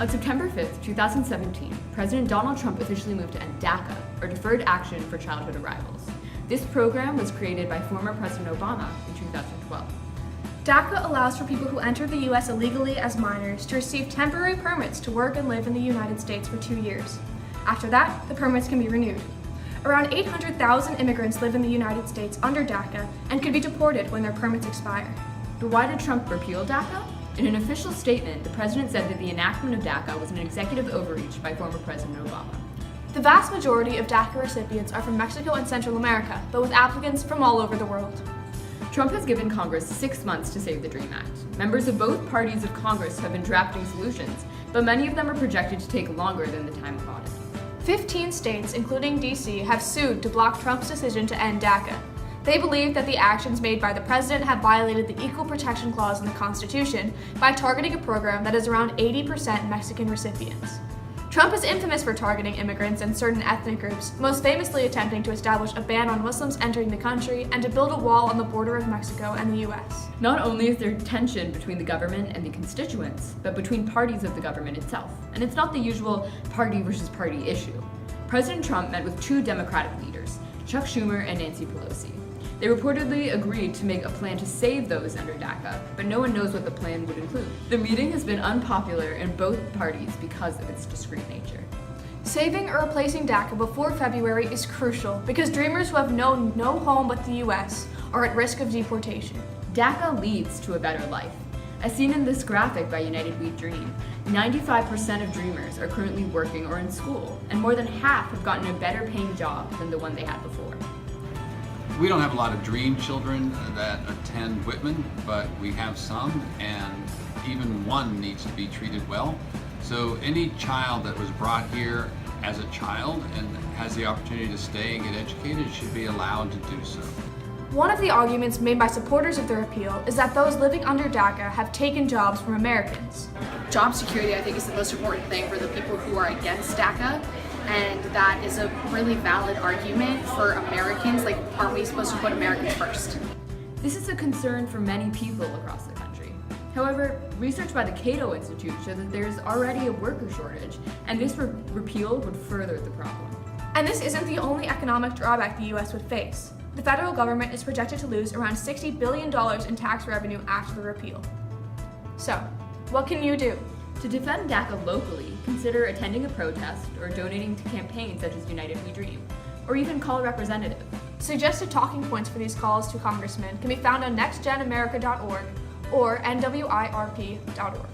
On September 5, 2017, President Donald Trump officially moved to end DACA, or Deferred Action for Childhood Arrivals. This program was created by former President Obama in 2012. DACA allows for people who enter the U.S. illegally as minors to receive temporary permits to work and live in the United States for 2 years. After that, the permits can be renewed. Around 800,000 immigrants live in the United States under DACA and could be deported when their permits expire. But why did Trump repeal DACA? In an official statement, the president said that the enactment of DACA was an executive overreach by former President Obama. The vast majority of DACA recipients are from Mexico and Central America, but with applicants from all over the world. Trump has given Congress 6 months to save the DREAM Act. Members of both parties of Congress have been drafting solutions, but many of them are projected to take longer than the time allotted. 15 states, including D.C., have sued to block Trump's decision to end DACA. They believe that the actions made by the president have violated the Equal Protection Clause in the Constitution by targeting a program that is around 80% Mexican recipients. Trump is infamous for targeting immigrants and certain ethnic groups, most famously attempting to establish a ban on Muslims entering the country and to build a wall on the border of Mexico and the U.S. Not only is there tension between the government and the constituents, but between parties of the government itself. And it's not the usual party versus party issue. President Trump met with 2 Democratic leaders, Chuck Schumer and Nancy Pelosi. They reportedly agreed to make a plan to save those under DACA, but no one knows what the plan would include. The meeting has been unpopular in both parties because of its discrete nature. Saving or replacing DACA before February is crucial because dreamers who have known no home but the U.S. are at risk of deportation. DACA leads to a better life. As seen in this graphic by United We Dream, 95% of dreamers are currently working or in school, and more than half have gotten a better paying job than the one they had before. We don't have a lot of dream children that attend Whitman, but we have some, and even one needs to be treated well. So any child that was brought here as a child and has the opportunity to stay and get educated should be allowed to do so. One of the arguments made by supporters of the repeal is that those living under DACA have taken jobs from Americans. Job security, I think, is the most important thing for the people who are against DACA. And that is a really valid argument for Americans. Like, aren't we supposed to put America first? This is a concern for many people across the country. However, research by the Cato Institute shows that there's already a worker shortage, and this repeal would further the problem. And this isn't the only economic drawback the U.S. would face. The federal government is projected to lose around $60 billion in tax revenue after the repeal. So, what can you do? To defend DACA locally, consider attending a protest or donating to campaigns such as United We Dream, or even call a representative. Suggested talking points for these calls to congressmen can be found on nextgenamerica.org or nwirp.org.